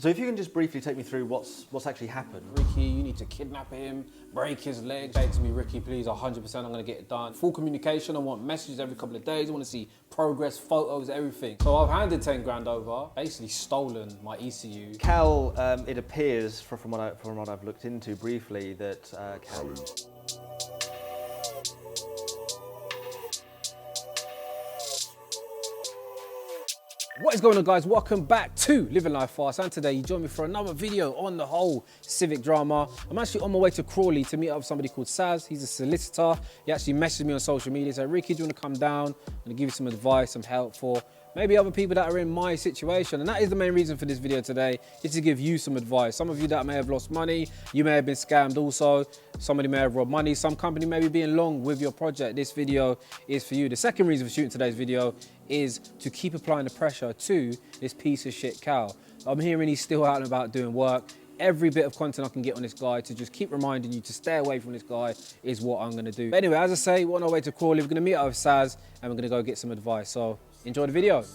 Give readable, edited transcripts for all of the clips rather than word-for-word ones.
So if you can just briefly take me through what's actually happened. Ricky, you need to kidnap him, break his legs. Say to me, Ricky, please, 100% I'm gonna get it done. Full communication, I want messages every couple of days, I wanna see progress, photos, everything. So I've handed 10 grand over, basically stolen my ECU. Cal, it appears from what I've looked into briefly that Cal is... What is going on, guys? Welcome back to Living Life Fast, and today you join me for another video on the whole civic drama. I'm actually on my way to Crawley to meet up with somebody called Saz. He's a solicitor. He actually messaged me on social media, said, Ricky, do you want to come down? I'm going to give you some advice, some help for maybe other people that are in my situation. And that is the main reason for this video today, is to give you some advice. Some of you that may have lost money, you may have been scammed also. Somebody may have robbed money. Some company may be being long with your project. This video is for you. The second reason for shooting today's video is to keep applying the pressure to this piece of shit Cal. I'm hearing he's still out and about doing work. Every bit of content I can get on this guy to just keep reminding you to stay away from this guy is what I'm gonna do. But anyway, as I say, we're on our way to Crawley. We're gonna meet up with Saz and we're gonna go get some advice. So enjoy the video.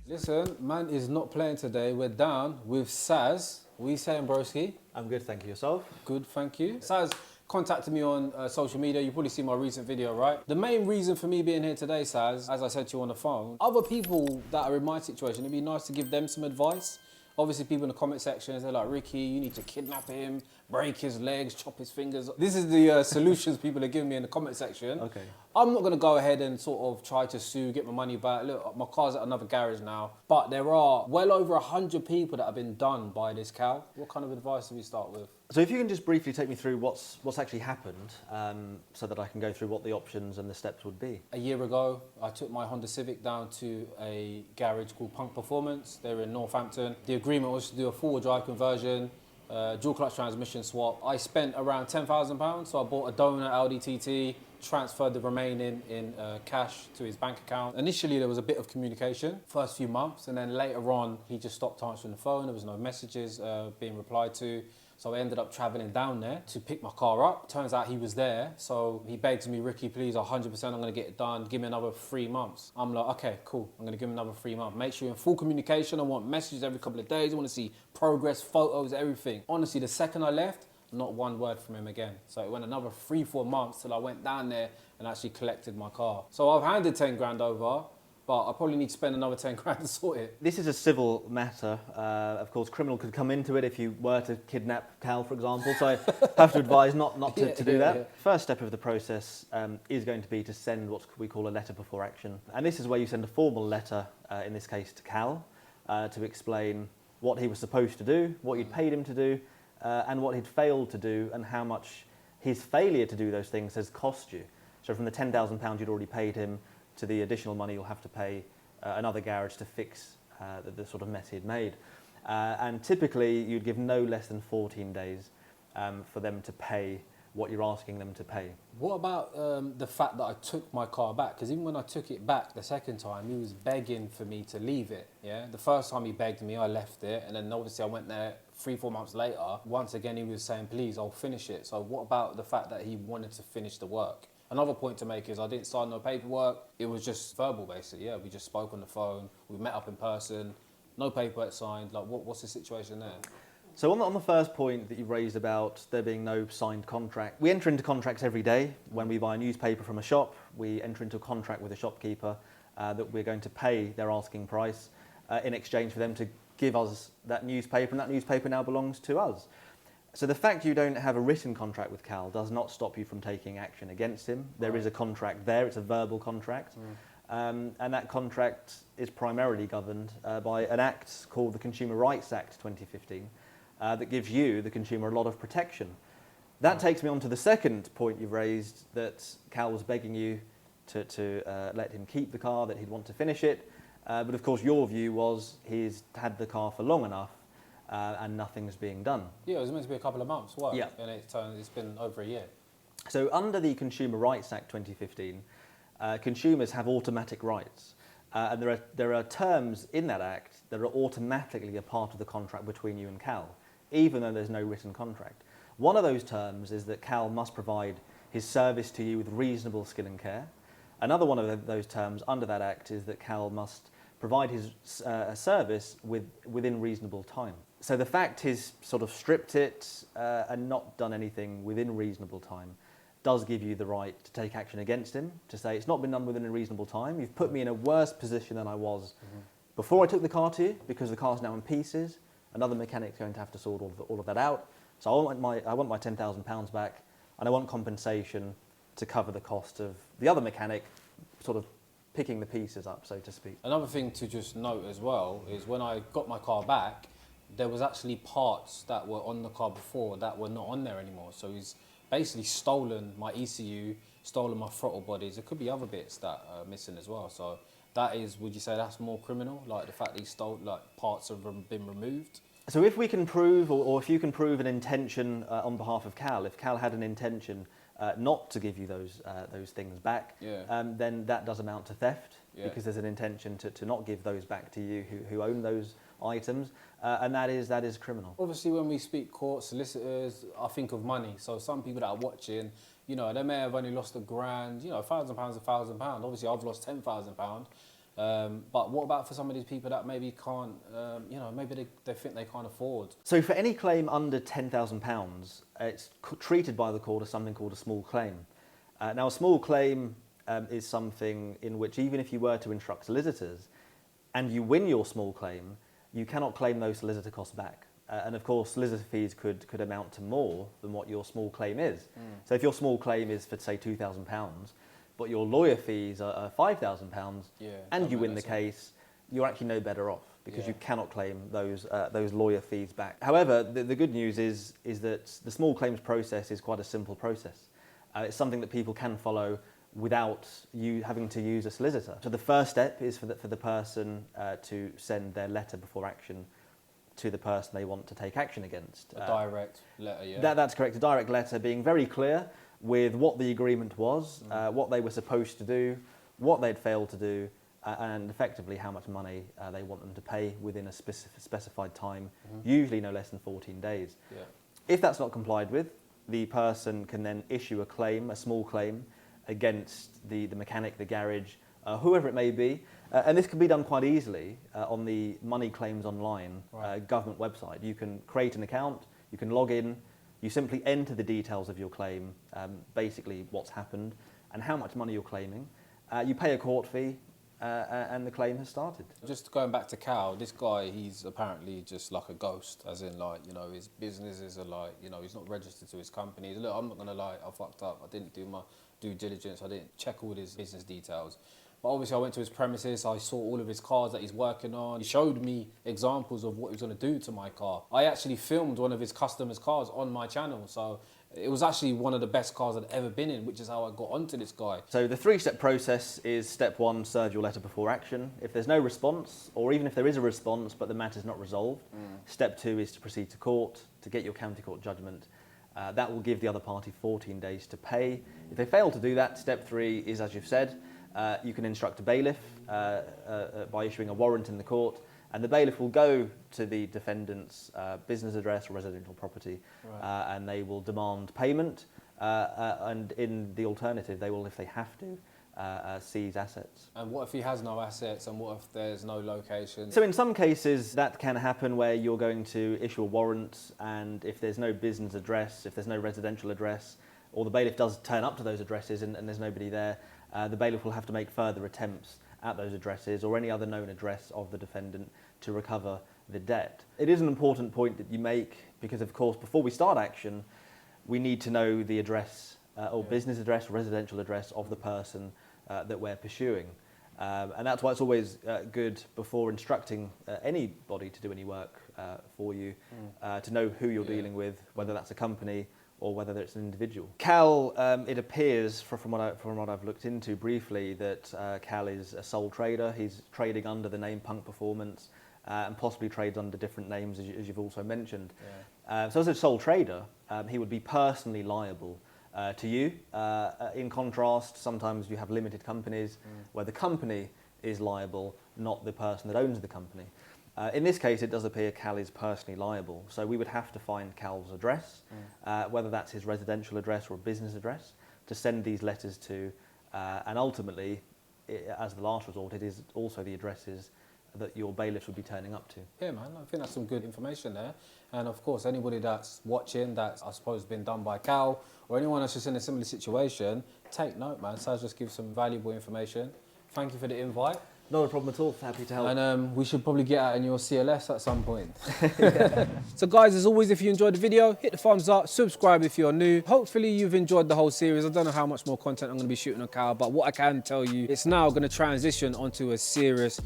Listen, man is not playing today. We're down with Saz. What are you saying, broski? I'm good, thank you. Yourself? Good, thank you. Saz contacted me on social media. You've probably seen my recent video, right? The main reason for me being here today, Saz, as I said to you on the phone, other people that are in my situation, it'd be nice to give them some advice. Obviously, people in the comment sections, they're like, Ricky, you need to kidnap him, break his legs, chop his fingers. This is the solutions people are giving me in the comment section. Okay. I'm not going to go ahead and sort of try to sue, get my money back. Look, my car's at another garage now. But there are well over 100 people that have been done by this Cal. What kind of advice do we start with? So if you can just briefly take me through what's actually happened, so that I can go through what the options and the steps would be. A year ago, I took my Honda Civic down to a garage called Punk Performance. They're in Northampton. The agreement was to do a four-wheel drive conversion, dual clutch transmission swap. I spent around £10,000, so I bought a donor Audi TT, transferred the remaining in cash to his bank account. Initially, there was a bit of communication, first few months, and then later on, he just stopped answering the phone. There was no messages being replied to. So I ended up traveling down there to pick my car up. Turns out he was there. So he begged me, Ricky, please, 100% I'm gonna get it done. Give me another 3 months. I'm like, okay, cool. I'm gonna give him another 3 months. Make sure you're in full communication. I want messages every couple of days. I wanna see progress, photos, everything. Honestly, the second I left, not one word from him again. So it went another 3-4 months till I went down there and actually collected my car. So I've handed 10 grand over, but I probably need to spend another 10 grand to sort it. This is a civil matter. Of course, criminal could come into it if you were to kidnap Cal, for example. So I have to advise not to do that. Yeah. First step of the process is going to be to send what we call a letter before action. And this is where you send a formal letter, in this case to Cal, to explain what he was supposed to do, what you'd paid him to do, and what he'd failed to do, and how much his failure to do those things has cost you. So from the £10,000 you'd already paid him to the additional money you'll have to pay another garage to fix the sort of mess he'd made. And typically you'd give no less than 14 days for them to pay what you're asking them to pay. What about the fact that I took my car back? Because even when I took it back the second time, he was begging for me to leave it, yeah? The first time he begged me, I left it, and then obviously I went there 3-4 months later. Once again, he was saying, please, I'll finish it. So what about the fact that he wanted to finish the work? Another point to make is I didn't sign no paperwork. It was just verbal, basically. Yeah, we just spoke on the phone. We met up in person. No paperwork signed. Like, what's the situation there? So on the first point that you raised about there being no signed contract, we enter into contracts every day. When we buy a newspaper from a shop, we enter into a contract with a shopkeeper that we're going to pay their asking price in exchange for them to give us that newspaper, and that newspaper now belongs to us. So the fact you don't have a written contract with Cal does not stop you from taking action against him. There is a contract there, it's a verbal contract. And that contract is primarily governed by an act called the Consumer Rights Act 2015 that gives you, the consumer, a lot of protection. That takes me on to the second point you've raised, that Cal was begging you to let him keep the car, that he'd want to finish it. But of course your view was he's had the car for long enough and nothing's being done. Yeah, it was meant to be a couple of months work, yeah. And it's been over a year. So under the Consumer Rights Act 2015, consumers have automatic rights And there are terms in that act that are automatically a part of the contract between you and Cal, even though there's no written contract. One of those terms is that Cal must provide his service to you with reasonable skill and care. Another one of those terms under that act is that Cal must provide his service within reasonable time. So the fact he's sort of stripped it and not done anything within reasonable time does give you the right to take action against him, to say it's not been done within a reasonable time. You've put me in a worse position than I was before I took the car to you, because the car's now in pieces. Another mechanic's going to have to sort all of that out. So I want my £10,000 back, and I want compensation to cover the cost of the other mechanic sort of picking the pieces up, so to speak. Another thing to just note as well is when I got my car back, there was actually parts that were on the car before that were not on there anymore. So he's basically stolen my ECU, stolen my throttle bodies. There could be other bits that are missing as well. So that is, would you say that's more criminal? Like the fact that he stole, like parts have been removed? So if we can prove, or if you can prove an intention on behalf of Cal, if Cal had an intention not to give you those things back, then that does amount to theft, because there's an intention to not give those back to you who own those items, and that is criminal. Obviously, when we speak court, solicitors, I think of money. So some people that are watching, you know, they may have only lost £1,000, you know, £1,000, £1,000. Obviously, I've lost £10,000. But what about for some of these people that maybe can't, you know, maybe they think they can't afford? So for any claim under £10,000, it's treated by the court as something called a small claim. Now, a small claim is something in which, even if you were to instruct solicitors and you win your small claim, you cannot claim those solicitor costs back. And of course, solicitor fees could amount to more than what your small claim is. So if your small claim is for, say, £2,000, but your lawyer fees are £5,000, and you win the case, you're actually no better off, because you cannot claim those lawyer fees back. However, the good news is that the small claims process is quite a simple process. It's something that people can follow without you having to use a solicitor. So the first step is for the person to send their letter before action to the person they want to take action against. A direct letter, yeah? That's correct, a direct letter being very clear with what the agreement was, what they were supposed to do, what they'd failed to do, and effectively how much money they want them to pay within a specified time, usually no less than 14 days. If that's not complied with, the person can then issue a claim, a small claim, against the mechanic, the garage, whoever it may be. And this can be done quite easily on the Money Claims Online government website. You can create an account, you can log in, you simply enter the details of your claim, basically what's happened and how much money you're claiming. You pay a court fee, and the claim has started. Just going back to Cal, this guy, he's apparently just like a ghost, as in, like, you know, his businesses are like, you know, he's not registered to his company. Look, I'm not going to lie, I fucked up. I didn't do my due diligence. I didn't check all his business details. But obviously I went to his premises, I saw all of his cars that he's working on. He showed me examples of what he was going to do to my car. I actually filmed one of his customers' cars on my channel. So it was actually one of the best cars I'd ever been in, which is how I got onto this guy. So the 3-step process is: step 1, serve your letter before action. If there's no response, or even if there is a response but the matter's not resolved, step 2 is to proceed to court to get your county court judgment. That will give the other party 14 days to pay. If they fail to do that, step 3 is, as you've said, you can instruct a bailiff by issuing a warrant in the court, and the bailiff will go to the defendant's business address or residential property, and they will demand payment, and in the alternative, they will, if they have to, seize assets. And what if he has no assets, and what if there's no location? So in some cases that can happen, where you're going to issue a warrant, and if there's no business address, if there's no residential address, or the bailiff does turn up to those addresses and there's nobody there, the bailiff will have to make further attempts at those addresses or any other known address of the defendant to recover the debt. It is an important point that you make, because of course before we start action we need to know the address or business address or residential address of the person that we're pursuing. And that's why it's always good, before instructing anybody to do any work for you, to know who you're dealing with, whether that's a company or whether it's an individual. Cal, it appears from what I've looked into briefly, that Cal is a sole trader. He's trading under the name Punk Performance, and possibly trades under different names, as you've also mentioned. So as a sole trader, he would be personally liable to you. In contrast, sometimes you have limited companies where the company is liable, not the person that owns the company. In this case, it does appear Cal is personally liable, so we would have to find Cal's address, whether that's his residential address or a business address, to send these letters to, and ultimately, as the last resort, it is also the addresses that your bailiffs would be turning up to. Yeah, man, I think that's some good information there. And of course, anybody that's watching that's, I suppose, been done by Cal, or anyone that's just in a similar situation, take note, man. Saz just gives some valuable information. Thank you for the invite. Not a problem at all, happy to help. And we should probably get out in your CLS at some point. So guys, as always, if you enjoyed the video, hit the thumbs up, subscribe if you're new. Hopefully you've enjoyed the whole series. I don't know how much more content I'm going to be shooting on Cal, but what I can tell you, it's now going to transition onto a serious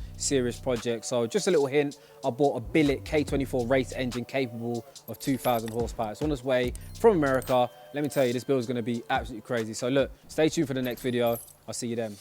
project. So just a little hint, I bought a billet K24 race engine capable of 2,000 horsepower. It's on its way from America. Let me tell you, this build is going to be absolutely crazy. So look, stay tuned for the next video. I'll see you then.